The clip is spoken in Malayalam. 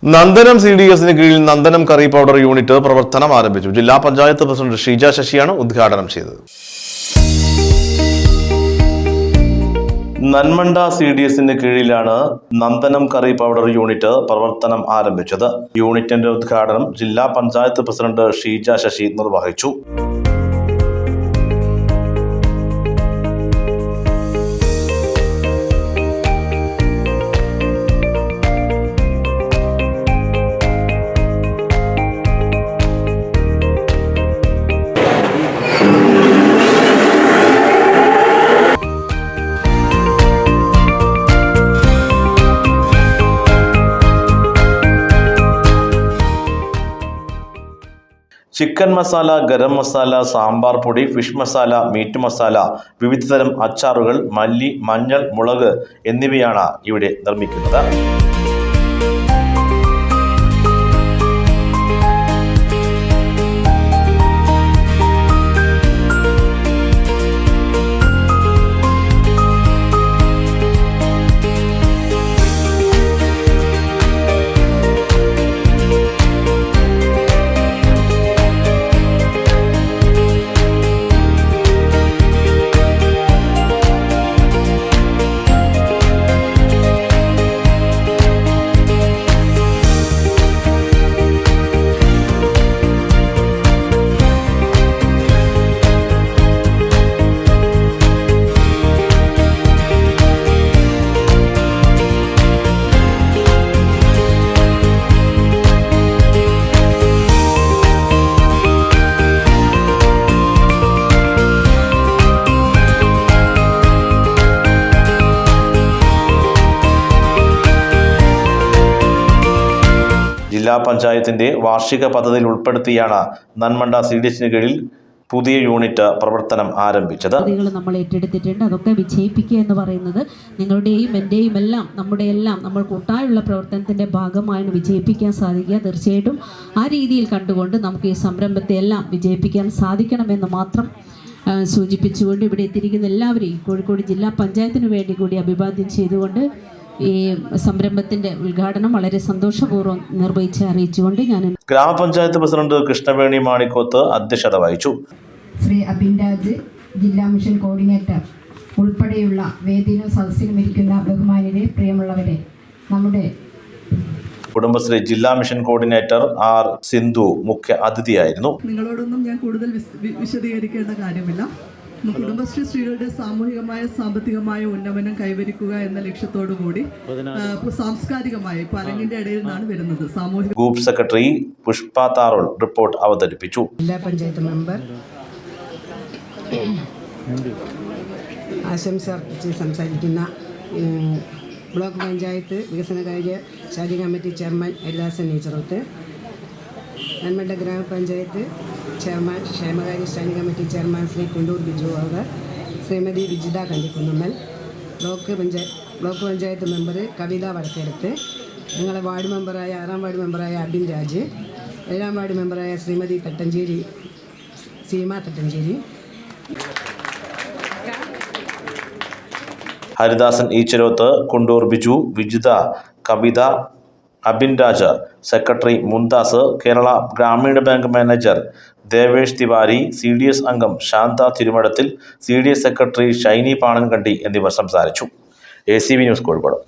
നന്ദനം CDSന് കീഴിൽ നന്ദനം കറി പൗഡർ യൂണിറ്റ് പ്രവർത്തനം ആരംഭിച്ചു. ജില്ലാ പഞ്ചായത്ത് പ്രസിഡന്റ് ഷീജ ശശിയാണ് ഉദ്ഘാടനം ചെയ്തത്. നന്മണ്ട CDSന് കീഴിലാണ് നന്ദനം കറി പൗഡർ യൂണിറ്റ് പ്രവർത്തനം ആരംഭിച്ചത്. യൂണിറ്റിന്റെ ഉദ്ഘാടനം ജില്ലാ പഞ്ചായത്ത് പ്രസിഡന്റ് ഷീജ ശശി നിർവഹിച്ചു. ചിക്കൻ മസാല, ഗരം മസാല, സാമ്പാർ പൊടി, ഫിഷ് മസാല, മീറ്റ് മസാല, വിവിധതരം അച്ചാറുകൾ, മല്ലി, മഞ്ഞൾ, മുളക് എന്നിവയാണ് ഇവിടെ നിർമ്മിക്കുന്നത്. ജില്ലാ പഞ്ചായത്തിന്റെ വാർഷിക പദ്ധതിയിൽ ഉൾപ്പെടുത്തിയാണ് നന്മണ്ട CDSന് കീഴിൽ പുതിയ യൂണിറ്റ് പ്രവർത്തനം ആരംഭിച്ചത്. നമ്മൾ ഏറ്റെടുത്തിട്ടുണ്ട്. അതൊക്കെ വിജയിപ്പിക്കുക എന്ന് പറയുന്നത് നിങ്ങളുടെയും എൻ്റെയും എല്ലാം നമ്മൾ കൂട്ടായുള്ള പ്രവർത്തനത്തിൻ്റെ ഭാഗമായാണ് വിജയിപ്പിക്കാൻ സാധിക്കുക. തീർച്ചയായിട്ടും ആ രീതിയിൽ കണ്ടുകൊണ്ട് നമുക്ക് ഈ സംരംഭത്തെ എല്ലാം വിജയിപ്പിക്കാൻ സാധിക്കണമെന്ന് മാത്രം സൂചിപ്പിച്ചുകൊണ്ട് ഇവിടെ എത്തിയിരിക്കുന്ന എല്ലാവരെയും കോഴിക്കോട് ജില്ലാ പഞ്ചായത്തിന് വേണ്ടി കൂടി അഭിവാദ്യം ചെയ്തുകൊണ്ട് ഈ സംരംഭത്തിന്റെ ഉദ്ഘാടനം വളരെ സന്തോഷപൂർവ്വം നിർവഹിച്ച് അറിയിച്ചുകൊണ്ട് ഞാൻ ഗ്രാമപഞ്ചായത്ത് പ്രസിഡന്റ് കൃഷ്ണവേണി മാണിക്കോത്ത് അധ്യക്ഷത വഹിച്ചു. ശ്രീ അബിൻരാജ്, ജില്ലാ മിഷൻ കോർഡിനേറ്റർ ഉൾപ്പെടെയുള്ള വേദിയിലും സദസ്സിലും ഇരിക്കുന്ന ബഹുമാന്യരെ, പ്രിയമുള്ളവരെ, നമ്മുടെ കുടുംബശ്രീ ജില്ലാ മിഷൻ കോർഡിനേറ്റർ R. സിന്ധു മുഖ്യ അതിഥിയായിരുന്നു. നിങ്ങളോടൊന്നും ഞാൻ കൂടുതൽ വിശദീകരിക്കേണ്ട കാര്യമില്ല. കുടുംബശ്രീ സ്ത്രീകളുടെ സാമൂഹികമായ സാമ്പത്തികമായ ഉന്നമനം കൈവരിക്കുക എന്ന ലക്ഷ്യത്തോടു കൂടി സാംസ്കാരികമായി പരങ്ങിന്റെ ഇടയിൽ നിന്നാണ് വരുന്നത്. സാമൂഹിക ഗ്രൂപ്പ് സെക്രട്ടറി പുഷ്പ താറോൾ റിപ്പോർട്ട് അവതരിപ്പിച്ചു. ജില്ലാ പഞ്ചായത്ത് മെമ്പർ ആശംസ അർപ്പിച്ച് സംസാരിക്കുന്ന ബ്ലോക്ക് പഞ്ചായത്ത് വികസനകാര്യ ശാഖ കമ്മിറ്റി ചെയർമാൻ ഹരിദാസൻ നേച്ചറോത്ത്, നന്മണ്ട ഗ്രാമപഞ്ചായത്ത് ചെയർമാൻ ക്ഷേമകാര്യ standing committee chairman Shri Kundoor Biju അവർ, ശ്രീമതി വിജിത കണ്ടിക്കുന്നുമ്മൽ, ബ്ലോക്ക് പഞ്ചായത്ത് മെമ്പർ കവിത വടക്കെടുത്ത്, ഞങ്ങളെ വാർഡ് മെമ്പറായ 6ാം വാർഡ് മെമ്പറായ അബിൻ രാജ്, 7ാം വാർഡ് മെമ്പറായ Shrimati Thattancheri Seema Thattancheri, Haridasan Eecharoth, Kundoor Biju, Vijitha, Kavitha, Abin Raj, secretary Mumtaz, Kerala Gramin bank manager Devesh Tiwari, CDS അംഗം ശാന്ത തിരുമടത്തിൽ, CDS സെക്രട്ടറി ഷൈനി പാണൻകണ്ടി എന്നിവർ സംസാരിച്ചു. ACV news Kozhikode.